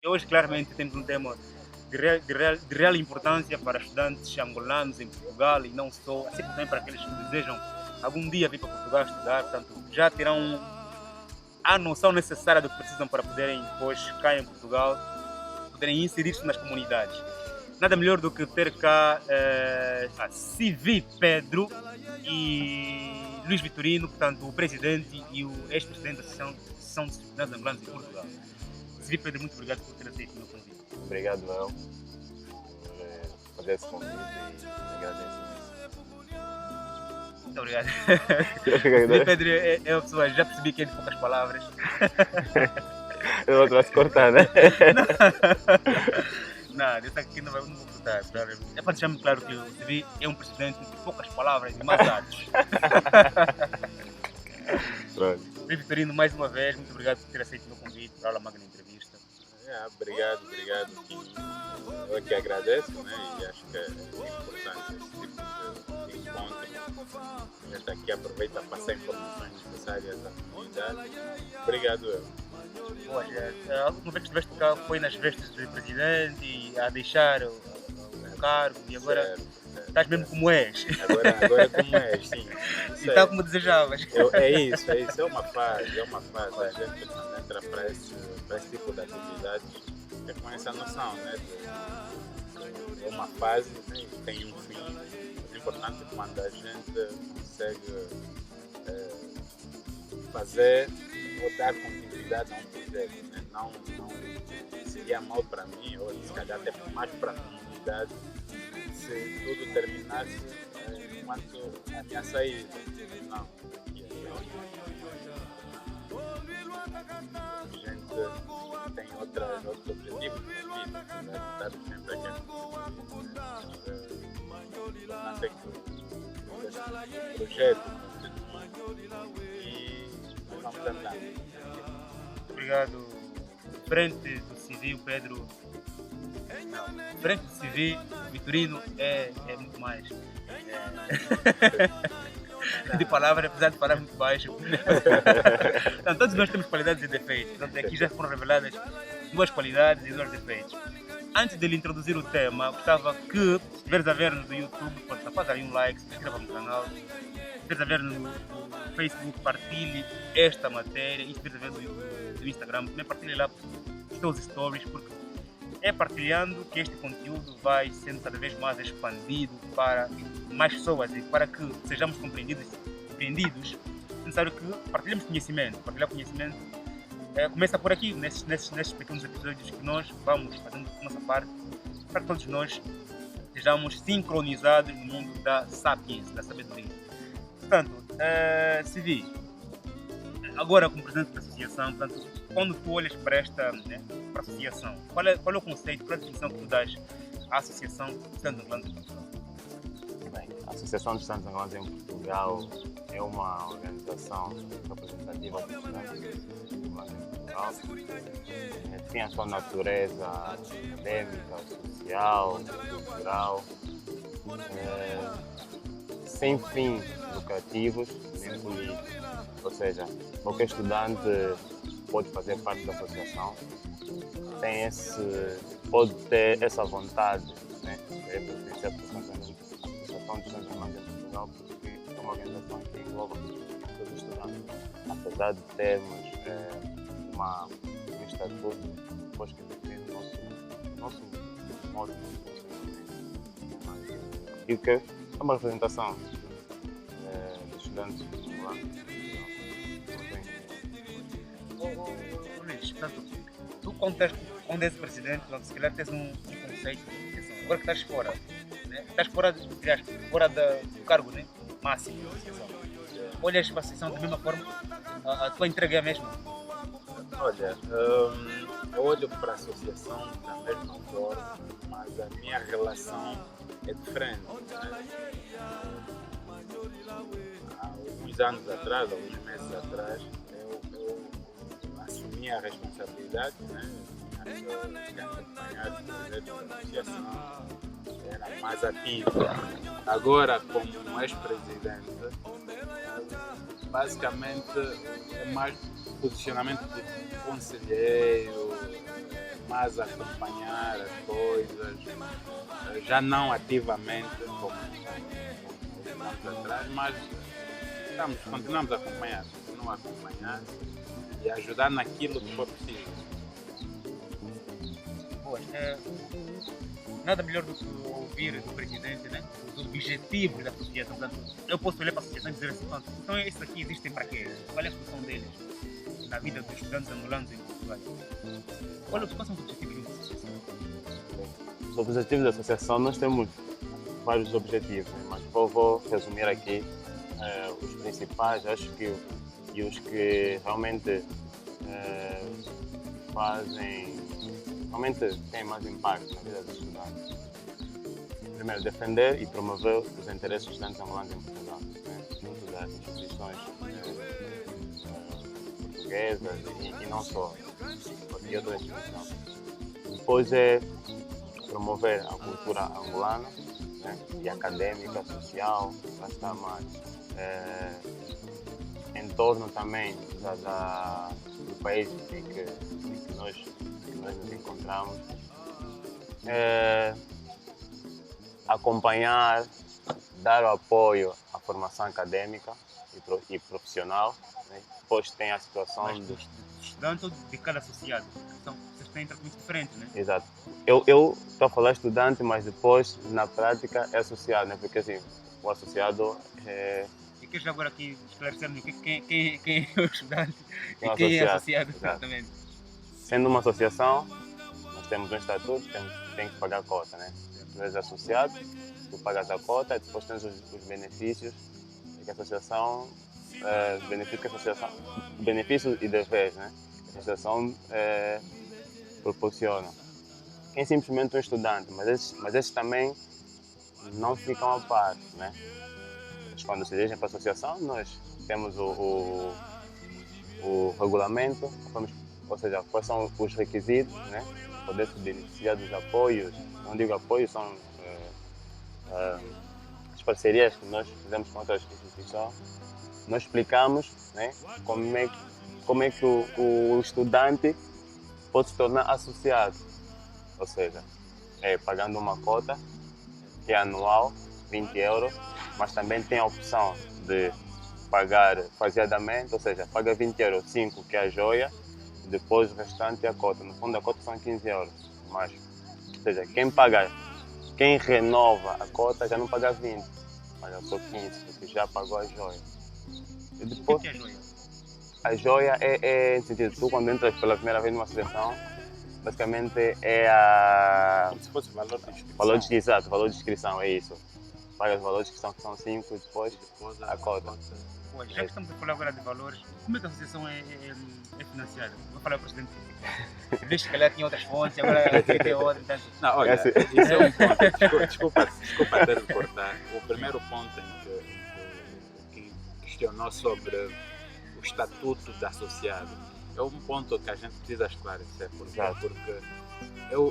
hoje claramente temos um tema de real importância para estudantes angolanos em Portugal e não só, assim como também para aqueles que desejam algum dia vir para Portugal estudar, portanto, já terão a noção necessária do que precisam para poderem depois cá em Portugal, poderem inserir-se nas comunidades. Nada melhor do que ter cá a Civi Pedro e Luís Vitorino, portanto, o presidente e o ex-presidente da Associação de Estudantes Angolanos em Portugal. Civi Pedro, muito obrigado por ter aceito o meu convite. Obrigado, eu, por fazer esse convite e agradeço Muito obrigado. isso. Civi Pedro é uma pessoa, já percebi que é de poucas palavras. O outro vai se cortar, né? Não, isso aqui não vou cortar. É para deixar-me claro que o Civi é um presidente de poucas palavras e mais atos. Pronto. Luís Vitorino, mais uma vez, muito obrigado por ter aceito o meu convite para a Aula Magna Entrevista. Obrigado. Eu é que agradeço, né? E acho que é importante esse tipo de encontro. A gente aqui aproveita para passar informações necessárias à comunidade. Obrigado, eu. Olha, a última vez que estiveste cá foi nas vestes de presidente e a deixar o cargo e agora Certo. estás mesmo como és. Agora como é, sim. E tal como desejavas. É isso. É uma fase. A gente quando entra para esse tipo de atividades é com essa noção, né? É uma fase, né? Tem um fim. É importante quando a gente consegue fazer ou dar continuidade a um projeto, né? Não seria mal para mim, ou se calhar até mais para a comunidade, se tudo terminasse enquanto a minha saída. Não. A gente tem outros objetivos na vida, estar sempre aqui. Até que esse projeto e vamos andando. Obrigado. Frente do Civi, Pedro. Não, frente do Civi, Vitorino é muito mais. De palavra, apesar de falar muito baixo. Então, todos nós temos qualidades e defeitos. Portanto, aqui já foram reveladas duas qualidades e dois defeitos. Antes de lhe introduzir o tema, gostava que, se estiveres a ver no YouTube, pode fazer aí um like, se inscreva no canal. Se estiveres a ver no Facebook, partilhe esta matéria. E se estiveres a ver no Instagram, também partilhe lá os teus stories, porque é partilhando que este conteúdo vai sendo cada vez mais expandido para mais pessoas e para que sejamos compreendidos, é necessário que partilhemos conhecimento. Partilhar conhecimento começa por aqui, nesses pequenos episódios que nós vamos fazendo a nossa parte, para que todos nós estejamos sincronizados no mundo da sapiência, da sabedoria. Portanto, Civi, agora como presidente da associação, portanto, quando tu olhas para esta para a associação, qual é o conceito, qual é a definição que tu dás à Associação de Estudantes Angolanos em Portugal? Bem, a Associação de Estudantes Angolanos em Portugal é uma organização representativa dos estudantes angolanos em Portugal. Tem a sua natureza académica, social, cultural, sem fins lucrativos nem políticos. Ou seja, qualquer estudante pode fazer parte da associação, pode ter essa vontade, né, de pertencer à Associação de Estudantes Angolanos em Portugal, porque é uma organização que engloba todos os estudantes. Apesar de termos um estatuto, depois que define o nosso modo de funcionamento. E o que é uma representação dos estudantes angolanos. Luís, portanto, tu quando és presidente, se calhar tens um conceito de associação. Agora que estás fora, né? Estás fora do cargo, né? Máximo da associação. Olhas para a associação da mesma forma, a tua entrega é a mesma? Olha, eu olho para a associação da mesma forma, mas a minha relação é diferente. Né? Há alguns anos atrás, alguns meses atrás, eu assumi a responsabilidade, né? De acompanhar o projeto da associação, era mais ativo. Agora, como ex-presidente, basicamente é mais posicionamento de conselheiro, mais acompanhar as coisas, já não ativamente, como estamos atrás, mas continuamos a acompanhar, e ajudar naquilo que for preciso. Boa, nada melhor do que ouvir do presidente, né? Os objetivos da associação. Portanto, eu posso olhar para a associação e dizer assim, "Pronto, então esses aqui existem para quê? Qual é a função deles na vida dos estudantes angolanos em Portugal? Quais são os objetivos da associação? Os objetivos da associação, nós temos vários objetivos, né? Mas vou resumir aqui os principais, acho que e os que realmente realmente têm mais impacto na vida dos estudantes. Primeiro, defender e promover os interesses dos estudantes angolanos em Portugal, né? Junto das instituições portuguesas e não só, e outras instituições. Depois é promover a cultura angolana, né? E acadêmica, social, para estar mais em torno também do país em que nós nos encontramos. Acompanhar, dar o apoio à formação acadêmica e profissional, né? Depois tem a situação de estudante ou de cada associado? Vocês têm tratamentos diferentes, né? Exato. Eu estou a falar estudante, mas depois, na prática, é associado, né? Porque assim, o associado é... E queres agora aqui esclarecer-me quem é o estudante É um e quem é associado, associado? exato. Exatamente. Sendo uma associação, nós temos um estatuto, tem que pagar a cota, né? Tu és associado, tu pagas a cota e depois tens os benefícios que a associação, benefícios e deveres, né? Que a associação proporciona. Quem é simplesmente um estudante, mas esses também não ficam a par, né? Quando se dirigem para a associação, nós temos o regulamento, ou seja, quais são os requisitos, né? Poder se beneficiar dos apoios. Não digo apoios, são as parcerias que nós fizemos com outras instituições. Nós explicamos, né, como é que o estudante pode se tornar associado, ou seja, pagando uma cota que é anual, 20 €, mas também tem a opção de pagar faseadamente, ou seja, paga 20 €, 5 que é a joia, depois o restante é a cota. No fundo a cota são 15 €, mas, ou seja, quem renova a cota já não paga 20, paga só 15, porque já pagou a joia. E depois, O que é joia? a joia é, em sentido, tu quando entras pela primeira vez numa associação, basicamente é a... Como se fosse valor de inscrição. Valor de inscrição, é isso. Paga os valores de inscrição que são 5 e depois a cota. Pô, já que estamos a falar agora de valores, como é que a associação é financiada? Vou falar para o presidente. Desde que calhar tinha outras fontes, agora tem outra. Então... Não, olha, Esse... isso é um ponto. Desculpa até de cortar. O primeiro ponto em que questionou sobre o estatuto da associado é um ponto que a gente precisa esclarecer, porque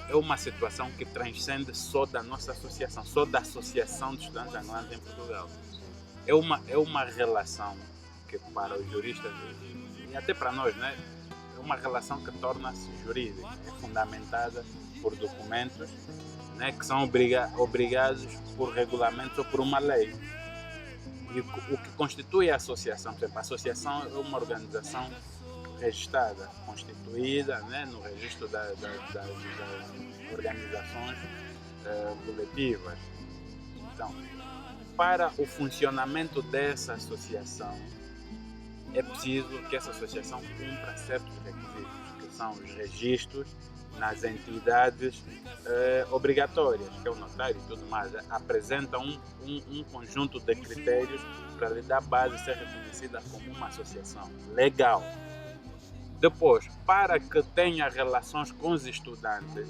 é uma situação que transcende só da nossa associação, só da Associação de Estudantes Angolanos em Portugal. É uma relação que para os juristas e até para nós, né, é uma relação que torna-se jurídica, é fundamentada por documentos, né, que são obrigados por regulamentos ou por uma lei. E o que constitui a associação, por exemplo, a associação é uma organização registrada, constituída, né, no registro das organizações coletivas. Então, para o funcionamento dessa associação, é preciso que essa associação cumpra certos requisitos, que são os registros nas entidades obrigatórias, que é o notário e tudo mais. Apresenta um conjunto de critérios para lhe dar base a ser reconhecida como uma associação legal. Depois, para que tenha relações com os estudantes,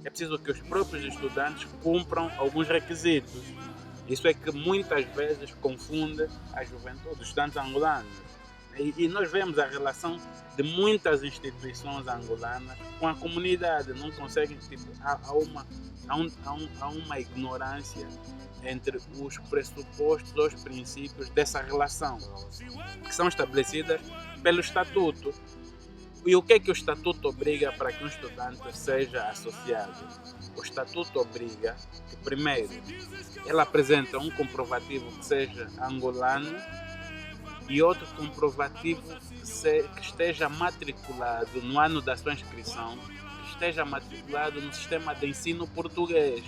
é preciso que os próprios estudantes cumpram alguns requisitos. Isso é que muitas vezes confunde a juventude, os estudantes angolanos. E nós vemos a relação de muitas instituições angolanas com a comunidade. Não conseguem, há uma ignorância entre os pressupostos, os princípios dessa relação, que são estabelecidas pelo Estatuto. E o que é que o estatuto obriga para que um estudante seja associado? O estatuto obriga que, primeiro, ele apresenta um comprovativo que seja angolano e outro comprovativo que esteja matriculado no ano da sua inscrição, que esteja matriculado no sistema de ensino português.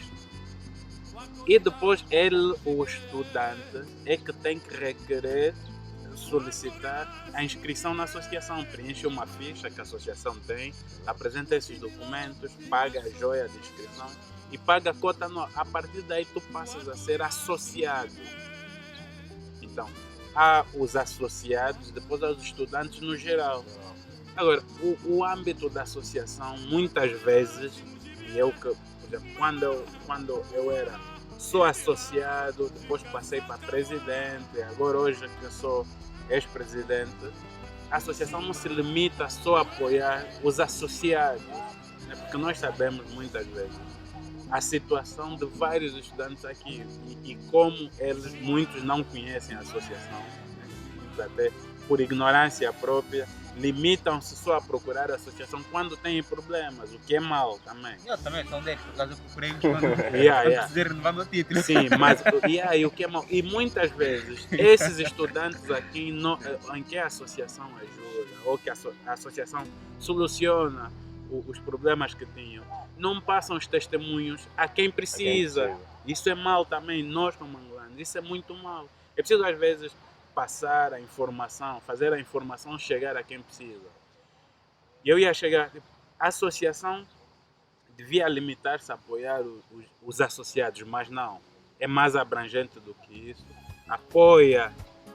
E depois ele, o estudante, é que tem que requerer, solicitar a inscrição na associação. Preenche uma ficha que a associação tem, apresenta esses documentos, paga a joia de inscrição e paga a cota anual. A partir daí tu passas a ser associado. Então, há os associados, depois há os estudantes no geral. Agora, o âmbito da associação, muitas vezes, e eu que, por exemplo, quando eu era sou associado, depois passei para presidente, agora hoje que eu sou ex-presidente, a associação não se limita só a apoiar os associados, né? Porque nós sabemos muitas vezes a situação de vários estudantes aqui e como eles, muitos não conhecem a associação, né? Muitos até por ignorância própria, limitam-se só a procurar a associação quando têm problemas, o que é mau também. Eu também sou desses, por causa eu procurei quando precisei renovar meu título. Sim, mas e o que é mau? E muitas vezes esses estudantes aqui em que a associação ajuda, ou que a associação soluciona os problemas que tinham, não passam os testemunhos a quem precisa. Isso é mau também, nós como angolanos, isso é muito mau. É preciso às vezes passar a informação, fazer a informação chegar a quem precisa. E eu ia chegar, a associação devia limitar-se a apoiar os associados, mas não, é mais abrangente do que isso. Apoia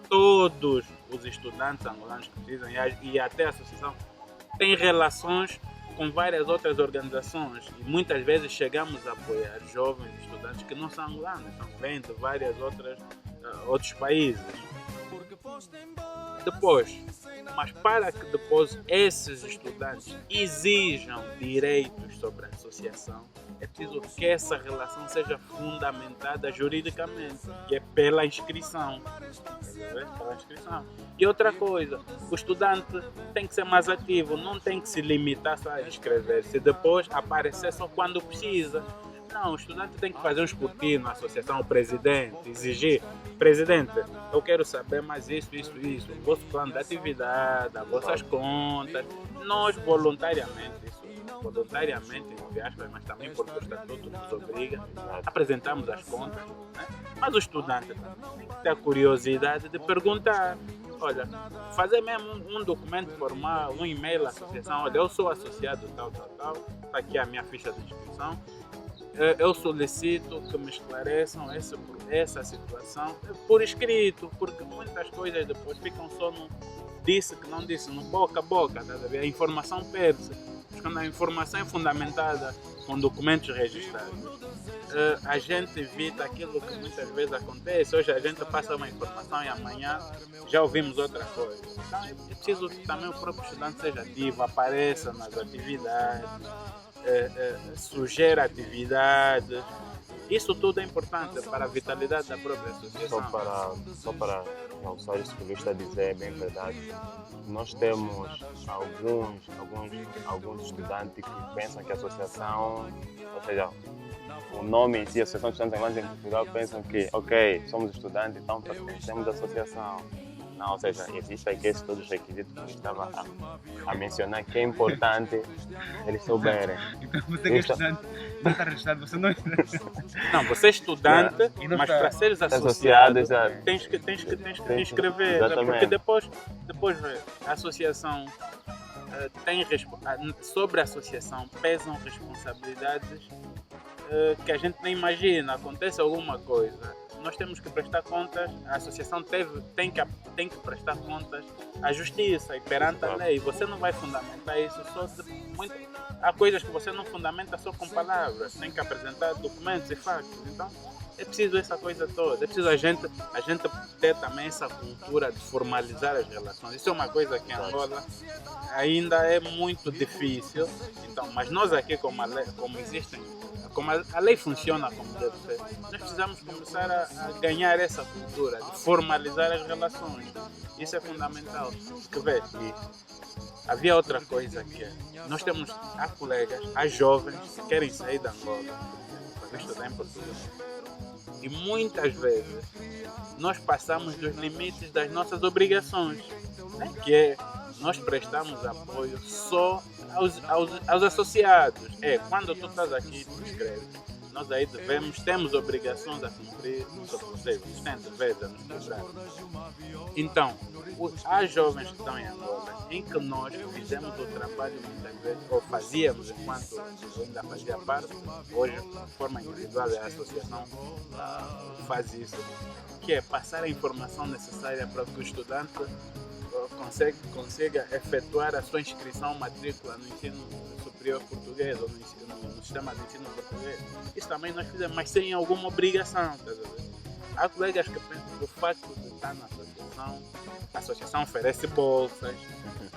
todos os estudantes angolanos que precisam e até a associação tem relações com várias outras organizações e muitas vezes chegamos a apoiar jovens estudantes que não são angolanos, então vêm de várias outros países. Depois, mas para que depois esses estudantes exijam direitos sobre a associação, é preciso que essa relação seja fundamentada juridicamente, que é pela inscrição. Pela inscrição. E outra coisa, o estudante tem que ser mais ativo, não tem que se limitar só a inscrever-se, depois aparecer só quando precisa. Não, o estudante tem que fazer um escrutínio na associação, o presidente, exigir, presidente, eu quero saber mais isso, o vosso plano de atividade, as vossas contas. Nós voluntariamente, entre aspas, mas também porque o estatuto nos obriga, apresentamos as contas, né? Mas o estudante tem que ter a curiosidade de perguntar. Olha, fazer mesmo um documento formal, um e-mail à associação, olha, eu sou associado tal, está aqui a minha ficha de inscrição. Eu solicito que me esclareçam essa situação por escrito, porque muitas coisas depois ficam só no disse que não disse, no boca a boca, tá? A informação perde-se. Mas quando a informação é fundamentada com documentos registrados, a gente evita aquilo que muitas vezes acontece. Hoje a gente passa uma informação e amanhã já ouvimos outra coisa. Então é preciso que também o próprio estudante seja ativo, apareça nas atividades, sugere atividades. Isso tudo é importante para a vitalidade da própria associação. Só para realçar isso que o Luís está a dizer, é bem verdade. Nós temos alguns estudantes que pensam que a associação, ou seja, o nome em si, a Associação de Estudantes Angolanos em Portugal, pensam que, ok, somos estudantes, então pertencemos à associação. Não, ou seja, existem aqui todos os requisitos que eu estava a mencionar, que é importante eles souberem. Então você que é estudante, não está registrado, você não é. Não, você é estudante, mas para seres associado, tens que te inscrever. Porque depois a associação sobre a associação pesam responsabilidades que a gente nem imagina. Acontece alguma coisa, nós temos que prestar contas, a associação tem que prestar contas à justiça e perante a lei. Você não vai fundamentar isso só há coisas que você não fundamenta só com palavras, tem que apresentar documentos e factos. Então é preciso essa coisa toda, é preciso a gente ter também essa cultura de formalizar as relações. Isso é uma coisa que em Angola ainda é muito difícil. Então, mas nós aqui, como a lei funciona como deve ser, nós precisamos começar a ganhar essa cultura de formalizar as relações. Isso é fundamental. Que vê, havia outra coisa que é, nós temos, há colegas, há jovens que querem sair da Angola para estudar em Portugal. E muitas vezes nós passamos dos limites das nossas obrigações, né? Que é, nós prestamos apoio só aos associados. Quando tu estás aqui, tu escreves, nós aí temos obrigações a cumprir sobre vocês têm deveres a nos cobrar. Então, há jovens que estão em Angola, em que nós fizemos o trabalho muitas vezes, ou fazíamos enquanto eu ainda fazia parte, hoje de forma individual a associação faz isso, que é passar a informação necessária para que o estudante consiga efetuar a sua inscrição matrícula no ensino superior português ou no sistema de ensino português. Isso também nós fizemos, mas sem alguma obrigação. Tá? Há colegas que pensam que o facto de estar na associação, a associação oferece bolsas,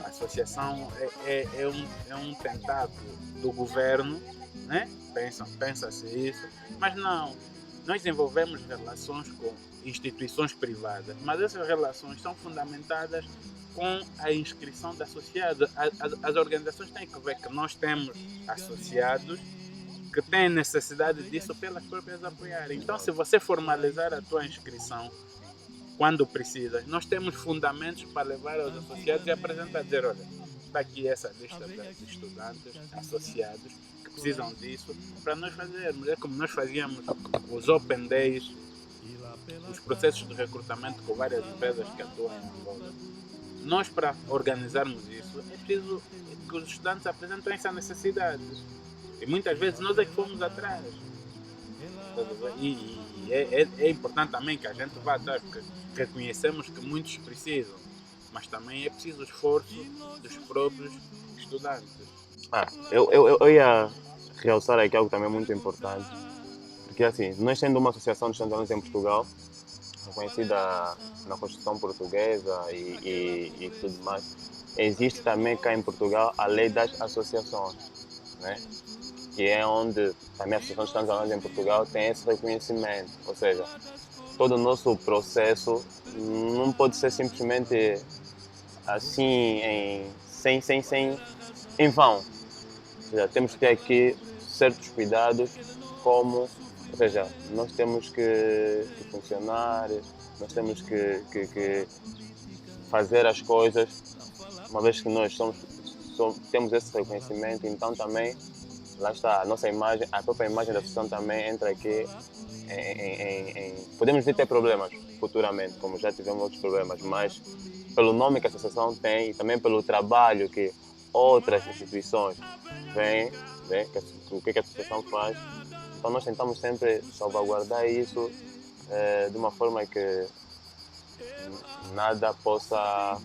a associação é um tentáculo do governo, né? Pensa-se isso, mas não. Nós desenvolvemos relações com instituições privadas, mas essas relações são fundamentadas com a inscrição de associados. As organizações têm que ver que nós temos associados que têm necessidade disso pelas próprias apoiarem. Então, se você formalizar a tua inscrição quando precisas, nós temos fundamentos para levar aos associados e apresentar, dizer, olha, está aqui essa lista de estudantes associados que precisam disso para nós fazermos. É como nós fazíamos os Open Days, os processos de recrutamento com várias empresas que atuam em Angola. Nós, para organizarmos isso, é preciso que os estudantes apresentem essa necessidade. E muitas vezes nós é que fomos atrás. E é importante também que a gente vá atrás, porque reconhecemos que muitos precisam, mas também é preciso o esforço dos próprios estudantes. Eu ia realçar aqui algo também muito importante, porque assim, nós tendo uma associação de estudantes em Portugal, reconhecida na Constituição Portuguesa e tudo mais, existe também cá em Portugal a lei das associações, né? Que é onde também a Associação de Estudantes em Portugal tem esse reconhecimento, ou seja, todo o nosso processo não pode ser simplesmente assim, em vão. Ou seja, temos que ter aqui certos cuidados, como, ou seja, nós temos que funcionar, nós temos que fazer as coisas, uma vez que nós temos esse reconhecimento, então também, lá está, a nossa imagem, a própria imagem da associação também entra aqui podemos vir ter problemas futuramente, como já tivemos outros problemas, mas pelo nome que a associação tem e também pelo trabalho que outras instituições veem, o que a associação faz, então nós tentamos sempre salvaguardar isso de uma forma que nada possa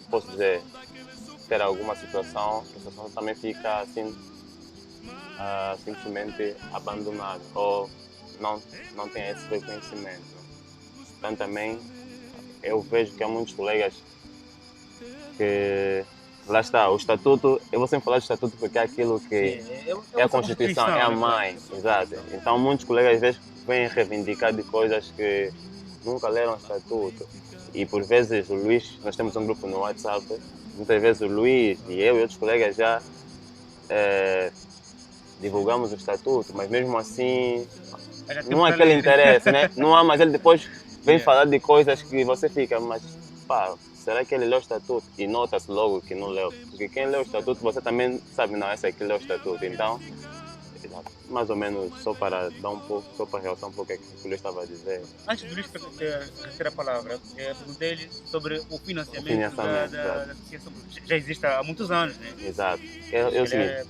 posso dizer, ter alguma situação que a situação também fica assim simplesmente abandonada ou não tem esse reconhecimento. Então também eu vejo que há muitos colegas que lá está, o estatuto, eu vou sempre falar de estatuto porque é aquilo que é a Constituição, é a mãe, exato. Então muitos colegas às vezes vêm reivindicar de coisas que nunca leram o estatuto. E por vezes o Luís, nós temos um grupo no WhatsApp, muitas vezes o Luís e eu e outros colegas já divulgamos o estatuto, mas mesmo assim não há aquele interesse, né? Não há, mas ele depois vem falar de coisas que você fica, mas pá, será que ele leu o estatuto? E nota-se logo que não leu, porque quem leu o estatuto você também sabe, não, esse aqui leu o estatuto, então mais ou menos só para dar um pouco, só para realçar um pouco o que o Luís estava a dizer. Antes do Luís ter a palavra, perguntei-lhe sobre o financiamento da associação. Já existe há muitos anos, né? Exato.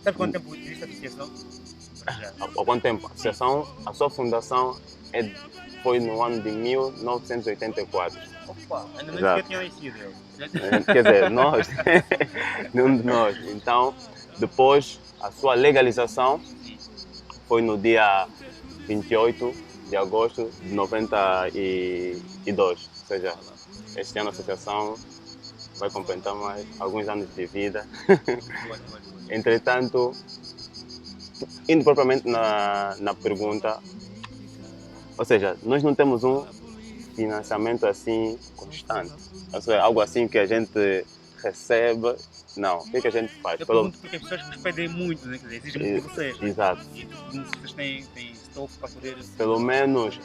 Sabe quanto tempo existe a associação? Há quanto tempo? A associação, a sua fundação foi no ano de 1984. Opa, ainda não sequer tinha nascido. Quer dizer, nós, nenhum de nós. Então, depois, a sua legalização foi no dia 28 de agosto de 92. Ou seja, este ano a associação vai completar mais alguns anos de vida. Entretanto, indo propriamente na pergunta, ou seja, nós não temos um financiamento assim constante. Ou seja, algo assim que a gente recebe, não. O que é que a gente faz? Eu pergunto porque as pessoas vos pedem muito, né? Quer dizer, exigem muito de vocês. Né? Exato. E se vocês têm estofo para poder. Pelo menos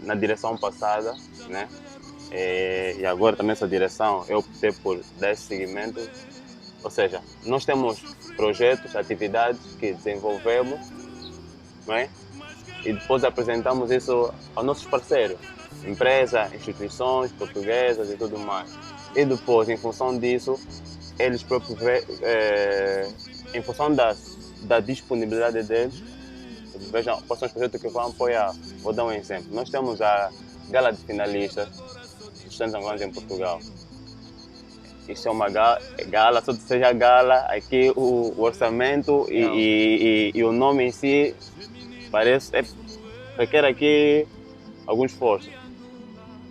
na direção passada, né? E agora também essa direção, eu optei por dar esse seguimento. Ou seja, nós temos projetos, atividades que desenvolvemos, não é? E depois apresentamos isso aos nossos parceiros, empresas, instituições portuguesas e tudo mais. E depois, em função disso, eles próprios, em função da disponibilidade deles, vejam quais são os projetos que vão apoiar. Vou dar um exemplo. Nós temos a Gala de Finalistas dos Estudantes Angolanos em Portugal. Isso é uma gala, só que seja gala, aqui o orçamento e o nome em si parece, requer aqui algum esforço.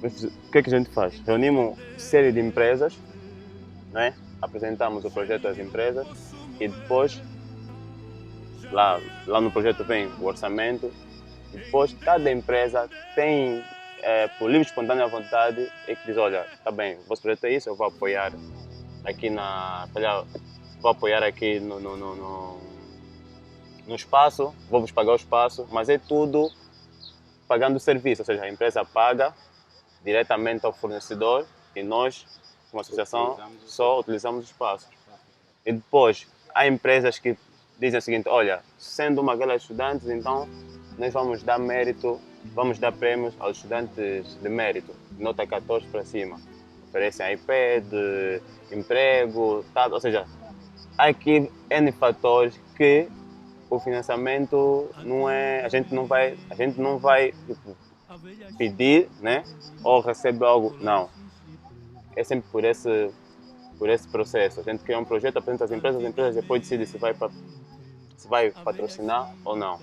O que é que a gente faz? Reunimos série de empresas, né? Apresentamos o projeto às empresas e depois lá no projeto vem o orçamento e depois cada empresa tem por livre e espontânea vontade é que diz, olha, tá bem, o vosso projeto é isso, eu vou apoiar aqui no espaço, vou-vos pagar o espaço, mas é tudo pagando o serviço, ou seja, a empresa paga diretamente ao fornecedor e nós, como associação, só utilizamos o espaço. E depois, há empresas que dizem o seguinte, olha, sendo uma gala de estudantes, então nós vamos dar mérito, vamos dar prêmios aos estudantes de mérito, nota 14 para cima. Oferecem iPad, emprego, tal, ou seja, há aqui N fatores que o financiamento não é, a gente não vai tipo, pedir, né? Ou receber algo, não. É sempre por esse processo. A gente cria um projeto, apresenta às empresas depois decide se vai patrocinar ou não.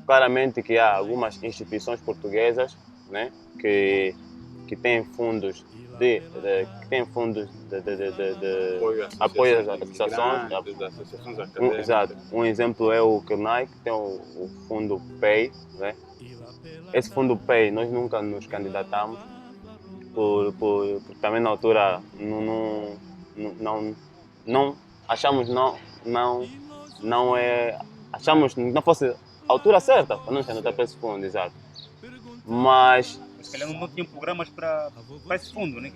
Claramente que há algumas instituições portuguesas, né? Que têm fundos de apoio às associações acadêmicas. Exato. Um exemplo é o CNAI, que tem o fundo PEI. Né? Esse fundo PEI nós nunca nos candidatamos, porque também na altura não achamos achamos que não fosse a altura certa para nos candidatar para esse fundo, exato. Mas se calhar não tinham programas para esse fundo, né?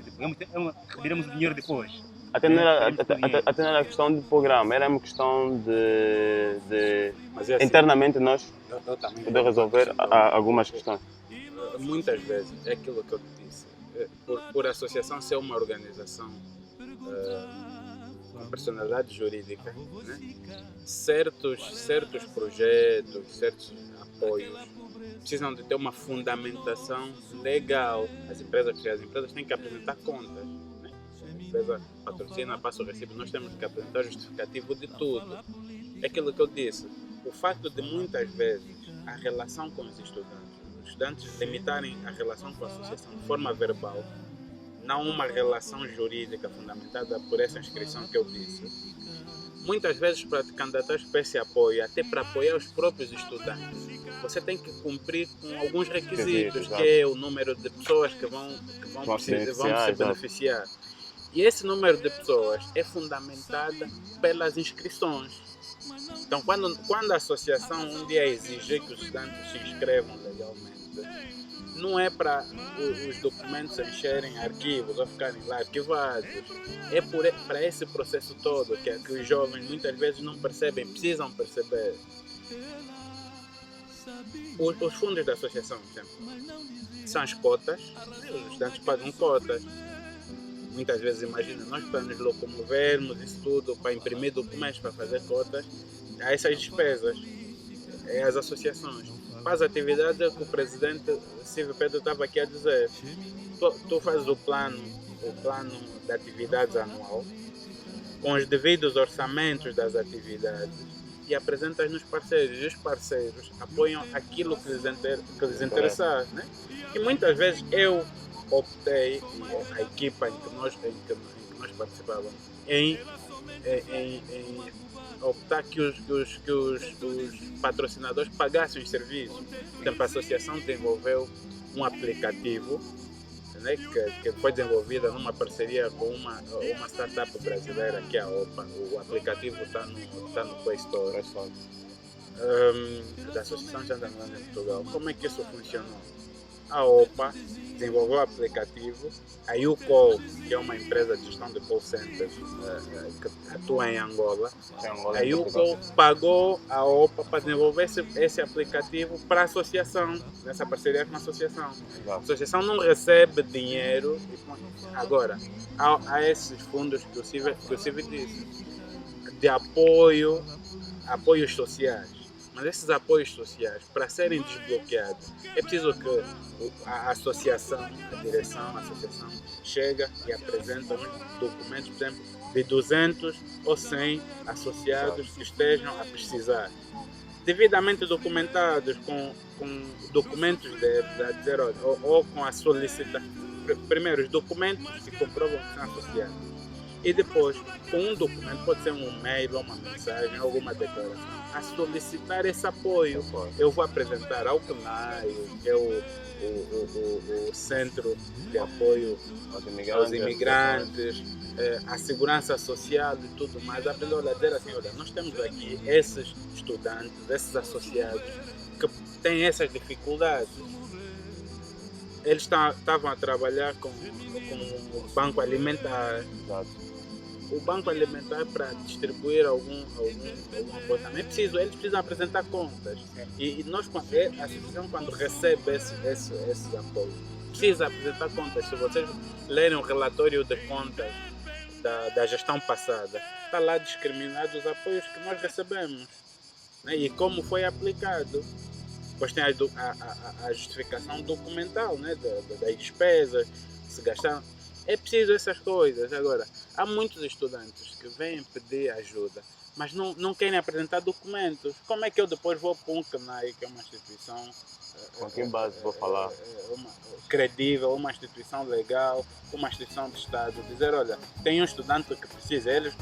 Receberemos o dinheiro depois. Até não era questão de programa, era uma questão de Mas é assim, internamente nós eu também poder resolver algumas questões. Muitas vezes, é aquilo que eu te disse, por a associação ser uma organização com personalidade jurídica, né? certos projetos, certos apoios precisam de ter uma fundamentação legal. As empresas têm que apresentar contas. Né? A empresa patrocina, passa o recibo, nós temos que apresentar justificativo de tudo. É aquilo que eu disse, o facto de muitas vezes a relação com os estudantes limitarem a relação com a associação de forma verbal, não uma relação jurídica fundamentada por essa inscrição que eu disse. Muitas vezes, para te candidatar para esse apoio, até para apoiar os próprios estudantes, você tem que cumprir com alguns requisitos, que é o número de pessoas que vão se beneficiar. E esse número de pessoas é fundamentada pelas inscrições. Então, quando a associação um dia exigir que os estudantes se inscrevam legalmente, não é para os documentos encherem arquivos ou ficarem lá arquivados. É para esse processo todo que os jovens muitas vezes não percebem, precisam perceber. Os fundos da associação, por exemplo, são as cotas, os estudantes pagam cotas. Muitas vezes, imagina, nós para nos locomovermos, isso tudo, para imprimir documentos, para fazer cotas, há essas despesas, é as associações. Para as atividades, é o que o presidente Silvio Pedro estava aqui a dizer. Tu fazes o plano de atividades anual, com os devidos orçamentos das atividades, e apresentas nos parceiros. E os parceiros apoiam aquilo que lhes interessar. Né? E muitas vezes eu optei, a equipa em que nós participávamos, em optar que os patrocinadores pagassem os serviços. Então, a associação desenvolveu um aplicativo né, que foi desenvolvida numa parceria com uma startup brasileira, que é a OPA. O aplicativo está no Play Store, da Associação Jandarmaria de Portugal. Como é que isso funcionou? A OPA desenvolveu o aplicativo, a UCall, que é uma empresa de gestão de call centers que atua em Angola, a UCall pagou a OPA para desenvolver esse aplicativo para a associação, nessa parceria com a associação. A associação não recebe dinheiro. Agora, há esses fundos que o Silvio disse, de apoios sociais. Mas esses apoios sociais, para serem desbloqueados, é preciso que a associação, a direção da associação, chega e apresenta uns documentos, por exemplo, de 200 ou 100 associados que estejam a precisar. Devidamente documentados, com documentos de dizer, ou com a solicitação. Primeiro, os documentos que comprovam que são associados. E depois, com um documento, pode ser um e-mail, ou uma mensagem, alguma declaração, a solicitar esse apoio. Eu vou apresentar ao CNAI, que é o Centro de Apoio aos Imigrantes, a Segurança Social e tudo mais. Olha, dizer assim, olha, nós temos aqui esses estudantes, esses associados, que têm essas dificuldades. Eles estavam a trabalhar com o Banco Alimentar. O Banco Alimentar, para distribuir algum coisa, eles precisam apresentar contas. E nós, a associação, quando recebe esse apoio, precisa apresentar contas. Se vocês lerem o relatório de contas da gestão passada, está lá discriminado os apoios que nós recebemos, né? E como foi aplicado. Depois tem a justificação documental, né, das despesas, se gastaram. É preciso essas coisas. Agora, há muitos estudantes que vêm pedir ajuda, mas não querem apresentar documentos. Como é que eu depois vou para um CNAI, que é uma instituição com que base vou falar? Credível, uma instituição legal, uma instituição de Estado, dizer, olha, tem um estudante que precisa, eles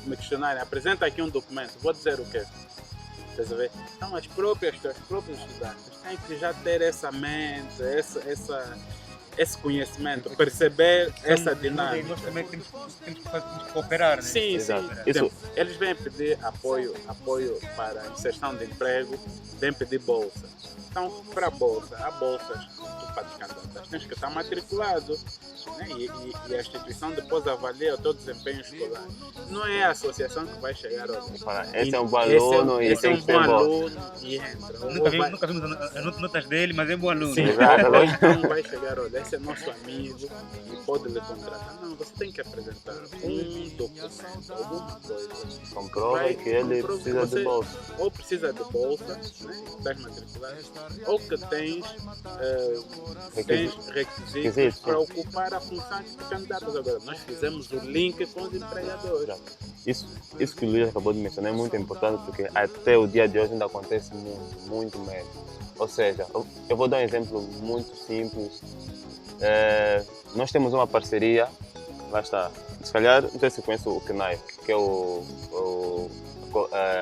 me questionarem, apresenta aqui um documento, vou dizer o quê? Então, os próprios estudantes têm que já ter essa mente, esse conhecimento, perceber essa dinâmica. Nós também temos que cooperar, né? Sim. Eles vêm pedir apoio para a inserção de emprego, vêm pedir bolsa. Então, para a bolsa, há bolsas que tu para te candidatar, tens que estar matriculado, né? E a instituição depois avalia o teu desempenho escolar. Não é a associação que vai chegar ao esse é um bom aluno e esse é um bom aluno e entra. Nunca vimos as notas dele, mas é bom aluno. Sim, não vai chegar, olha, esse é nosso amigo e pode lhe contratar. Não, você tem que apresentar um documento, alguma coisa. Comprova que ele precisa de bolsa. Ou precisa de bolsa, né? Estás matriculado, ou que tens requisitos para ocupar a função de candidatos. Agora, nós fizemos o link com os empregadores. Isso que o Luís acabou de mencionar é muito importante, porque até o dia de hoje ainda acontece muito mesmo. Ou seja, eu vou dar um exemplo muito simples. Nós temos uma parceria, lá está, se calhar, não sei se conhece o CNAI, que é o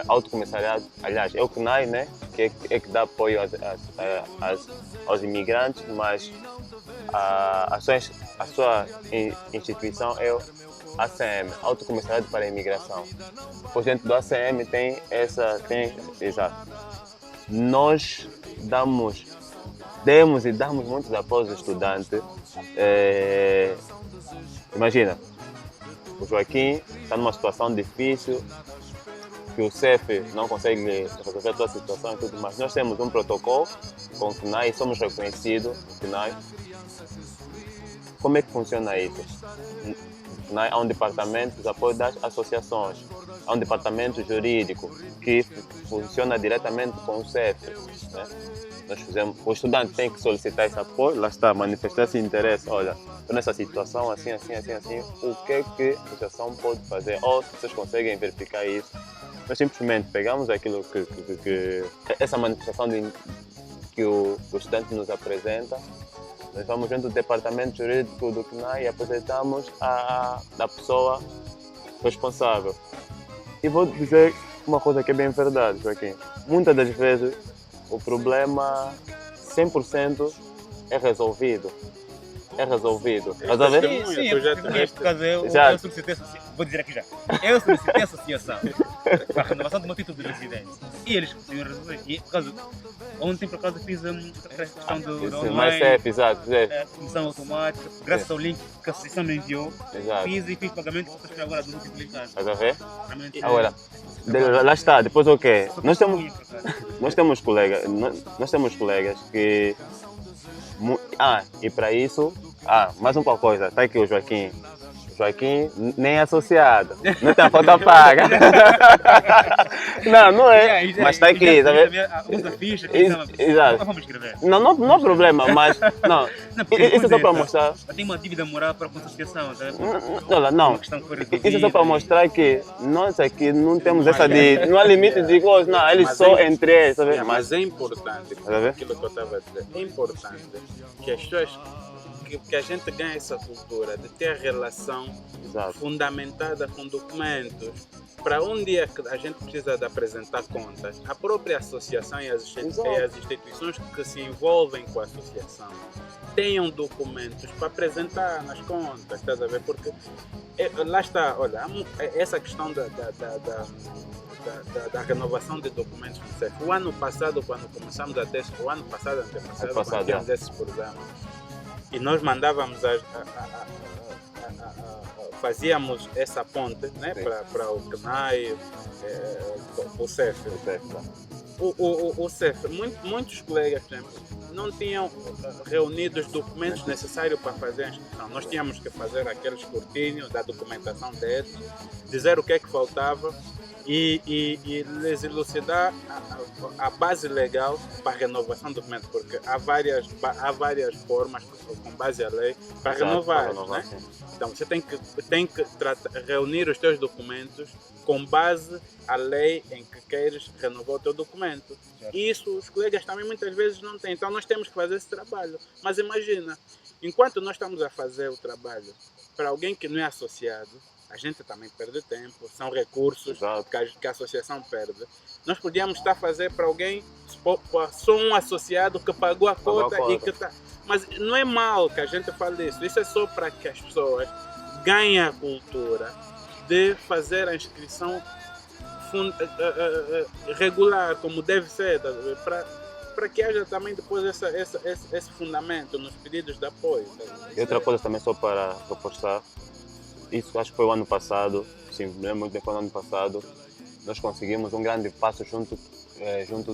Alto Comissariado, aliás, é o CNAI, né, que dá apoio aos imigrantes, mas a sua instituição é o ACM, Alto Comissariado para a Imigração. Pois dentro do ACM exato. Nós demos muitos apoios aos estudantes. Imagina, o Joaquim está numa situação difícil, que o CEF não consegue resolver a sua situação e tudo mais. Nós temos um protocolo com o CNAI, somos reconhecidos no CNAI. Como é que funciona isso? Há um departamento de apoio das associações, há um departamento jurídico que funciona diretamente com o CEF. Né? O estudante tem que solicitar esse apoio, lá está, manifestar esse interesse. Olha, estou nessa situação, assim, o que a associação pode fazer? Ou se vocês conseguem verificar isso. Nós simplesmente pegamos aquilo que essa manifestação que o estudante nos apresenta, nós vamos junto do departamento jurídico do CNAI e apresentamos a pessoa responsável. E vou dizer uma coisa que é bem verdade, Joaquim. Muitas das vezes o problema 100% é resolvido. é resolvido. Estás a ver? Testemunha, tu já tiveste. por causa eu Exato. solicitei vou dizer aqui já. Eu solicitei a associação para a renovação do meu título de residência. E eles conseguiram resolver. E por causa, ontem por acaso fiz a questão do Isso, online, mais CEF, exato. comissão automática, graças ao link que a associação me enviou, Exato. fiz pagamento e estou agora do multiplicar. Estás a ver? Realmente, Agora, lá está, depois o quê? sou Nós temos, testemunha, por acaso. nós temos colegas que. E para isso, mais uma coisa, está aqui o Joaquim. Joaquim nem é associado, não tem a conta paga. Não é, mas está aqui, tá vendo? Usa ficha, Exato. vamos escrever. Não há problema, mas não. Não, porque, Isso é só por para exemplo, mostrar. Eu tenho uma dívida moral para com a associação, tá? Não. Uma questão que foi resolvida. Isso é só para mostrar que nós aqui não temos essa de. Não há limite de coisa, não. Eles Mas só é- entre eles, sabe? Mas é importante, a ver? aquilo que eu estava a dizer, é importante que as pessoas, que a gente ganhe essa cultura de ter relação Exato. fundamentada com documentos. Para um dia que a gente precisa de apresentar contas, a própria associação e as instituições que se envolvem com a associação tenham documentos para apresentar nas contas, estás a ver? Porque lá está, olha, essa questão da renovação de documentos do CEF. O ano passado, quando começamos a ter, o ano passado, quando tínhamos esses programas, e nós mandávamos fazíamos essa ponte, né, para o CNAE, o CEF. O CEF, muitos colegas, por exemplo, não tinham reunido os documentos necessários para fazer a inscrição. Nós tínhamos que fazer aquele escrutínio da documentação deles, dizer o que é que faltava e lhes elucidar a base legal para a renovação do documento, porque há várias formas, com base à lei, para renovar. Né? Então você tem que reunir os teus documentos com base à lei em que queres renovar o teu documento. E isso os colegas também muitas vezes não têm. Então nós temos que fazer esse trabalho. Mas imagina, enquanto nós estamos a fazer o trabalho para alguém que não é associado, a gente também perde tempo, são recursos que a associação perde. Nós podíamos estar a fazer para alguém, só um associado que pagou a cota e que está... Mas não é mal que a gente fale isso. Isso é só para que as pessoas ganhem a cultura de fazer a inscrição regular, como deve ser, para que haja também depois esse fundamento nos pedidos de apoio. E outra coisa também, só para reforçar, isso acho que foi o ano passado, sim, me lembro muito bem, foi o ano passado, nós conseguimos um grande passo junto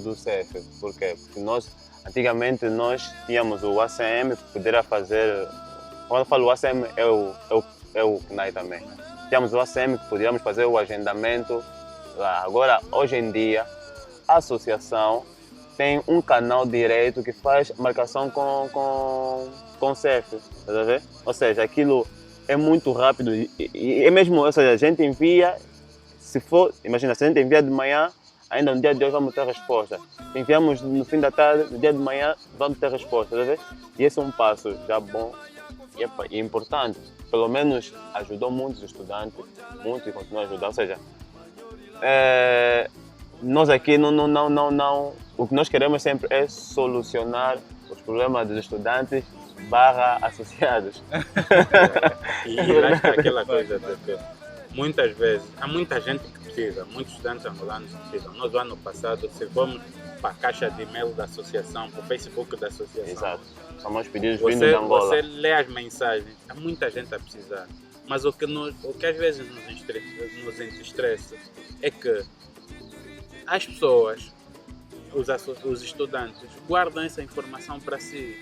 do CEF. Por quê? Porque antigamente nós tínhamos o ACM que poderia fazer, quando eu falo ACM é o CNAE também. Tínhamos o ACM que poderíamos fazer o agendamento lá. Agora, hoje em dia, a associação tem um canal direto que faz marcação com o CEF, tá a ver? Ou seja, aquilo é muito rápido e é mesmo, ou seja, a gente envia, imagina, se a gente envia de manhã, ainda no dia de hoje vamos ter resposta. Enviamos no fim da tarde, no dia de manhã vamos ter resposta, tá a ver? E esse é um passo já bom e importante. Pelo menos ajudou muitos estudantes, muito e continua a ajudar. Ou seja, nós aqui não, o que nós queremos sempre é solucionar os problemas dos estudantes /associados. E lá está aquela coisa de que muitas vezes, há muita gente que precisa, muitos estudantes angolanos precisam. Nós, ano passado, se vamos para a caixa de e-mail da associação, para o Facebook da associação. Exato. São mais pedidos vindos de Angola. Você lê as mensagens, há muita gente a precisar. Mas o que às vezes nos estressa é que as pessoas, os estudantes, guardam essa informação para si.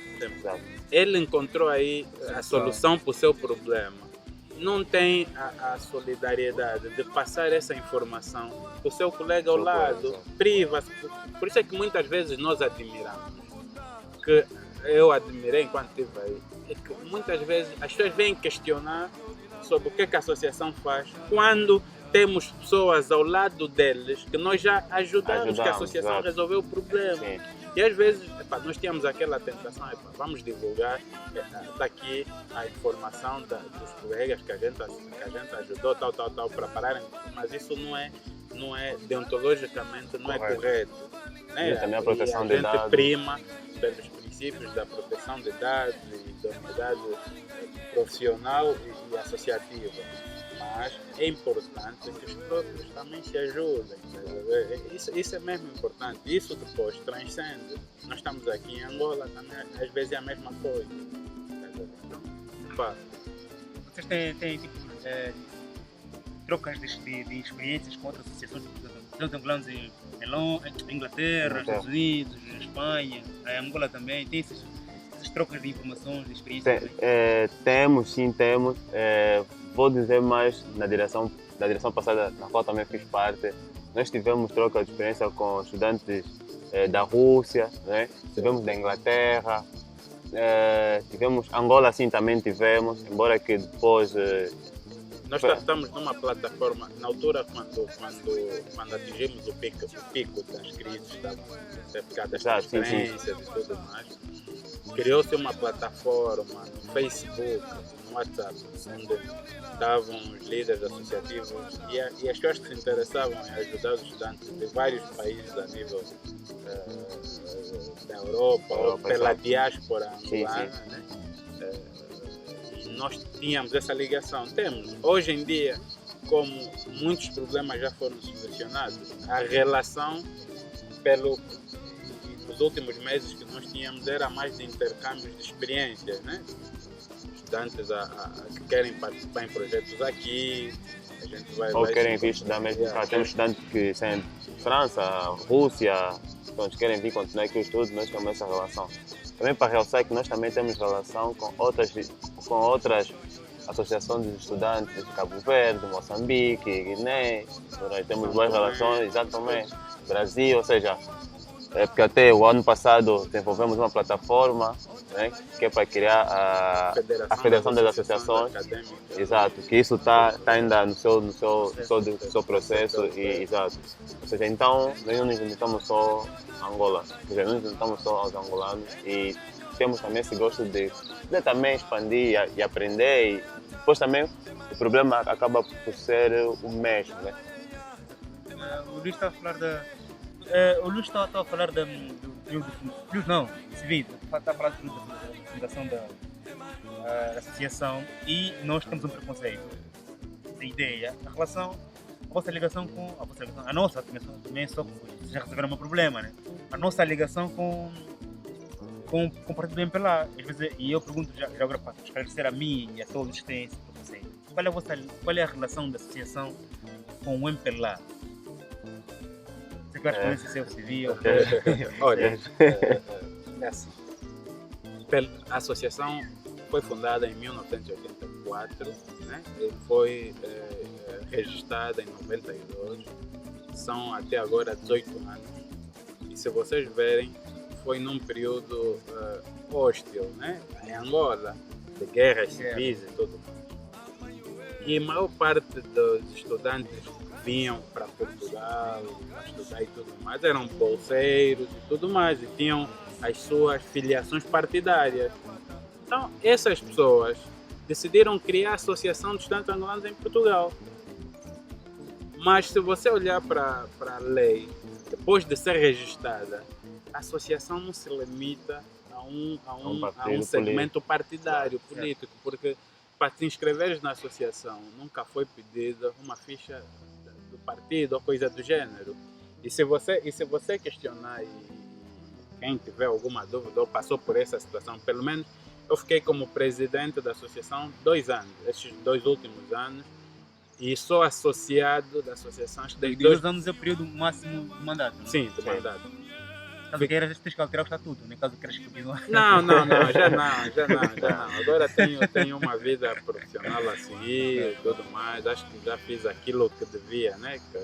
Ele encontrou aí a solução para o seu problema. Não tem a solidariedade de passar essa informação para o seu colega ao lado, priva-se. Por isso é que muitas vezes nós admiramos, que eu admirei enquanto estive aí, é que muitas vezes as pessoas vêm questionar sobre o que a associação faz, quando temos pessoas ao lado deles que nós já ajudamos que a associação resolveu o problema. Sim. E às vezes nós tínhamos aquela tentação, vamos divulgar daqui a informação dos colegas que a gente ajudou, tal, para pararem, mas isso não é deontologicamente, não é correto. Né? E também a proteção de dados. A gente prima pelos princípios princípios da proteção de dados e da unidade profissional e associativa. Mas é importante que os próprios também se ajudem. Isso é mesmo importante. Isso depois transcende. Nós estamos aqui em Angola também, às vezes é a mesma coisa. Então, pá, Vocês têm tipo, trocas de experiências com outras associações de angolanos em Inglaterra, Estados Unidos, Espanha, em Angola também? Tem essas trocas de informações, de experiências? Temos, sim, temos. Vou dizer mais na direção passada, na qual também fiz parte. Nós tivemos troca de experiência com estudantes da Rússia, né? Tivemos da Inglaterra, tivemos Angola, sim, também tivemos, embora que depois... nós estamos numa plataforma, na altura quando atingimos o pico das crises, das transferências e tudo mais, criou-se uma plataforma no Facebook, no WhatsApp, onde estavam os líderes associativos e as pessoas que se interessavam em ajudar os estudantes de vários países a nível da Europa ou pela diáspora angolana, né? E nós tínhamos essa ligação. Temos. Hoje em dia, como muitos problemas já foram solucionados, a relação nos últimos meses que nós tínhamos era mais de intercâmbios de experiências, né? Estudantes que querem participar em projetos aqui, a gente ou querem vir estudar mesmo cá. Temos estudantes que são de França, Rússia, então querem vir continuar aqui o estudo, nós temos essa relação. Também para realçar que nós também temos relação com outras associações de estudantes de Cabo Verde, Moçambique, Guiné, nós temos boas relações, exatamente, Brasil, ou seja, porque até o ano passado desenvolvemos uma plataforma, né, que é para criar a Federação das Associações. Exato, que isso está ainda no seu processo, exato. Ou seja, então nós não nos limitamos só a Angola, ou seja, nós nos limitamos só aos angolanos e temos também esse gosto de também expandir e aprender, e depois também o problema acaba por ser o mesmo, né? O Luís está a falar o Luís está a falar do civil, está a falar da fundação da associação, e nós temos um preconceito da ideia em relação à vossa ligação com a nossa também só já resolveram o meu problema, né? A nossa ligação com o partido do MPLA, às vezes, e eu pergunto já agora para esclarecer a mim e a todos que têm esse preconceito, qual é a relação da associação com o MPLA? Você quer responder se é o civil? Olha, é assim. A associação foi fundada em 1984, né? E foi registrada em 92. São até agora 18 anos. E se vocês verem, foi num período hostil, né? Em Angola, de guerras civis e tudo mais. E a maior parte dos estudantes vinham para Portugal para estudar e tudo mais, eram bolseiros e tudo mais, e tinham as suas filiações partidárias. Então, essas pessoas decidiram criar a Associação de Estudantes Angolanos em Portugal. Mas se você olhar para a lei, depois de ser registrada, a associação não se limita a um segmento partidário, político, porque para te inscreveres na associação nunca foi pedida uma ficha do partido ou coisa do gênero. E se você questionar, e quem tiver alguma dúvida ou passou por essa situação, pelo menos eu fiquei como presidente da associação 2 anos, esses 2 últimos anos, e sou associado da associação desde 2 anos é o período máximo de mandato, não? Sim, de mandato. Caso queiras, tens que alterar o estatuto, nem caso queiras continuar. Não, já não. Agora tenho uma vida profissional a seguir e tudo mais. Acho que já fiz aquilo que devia, né? Que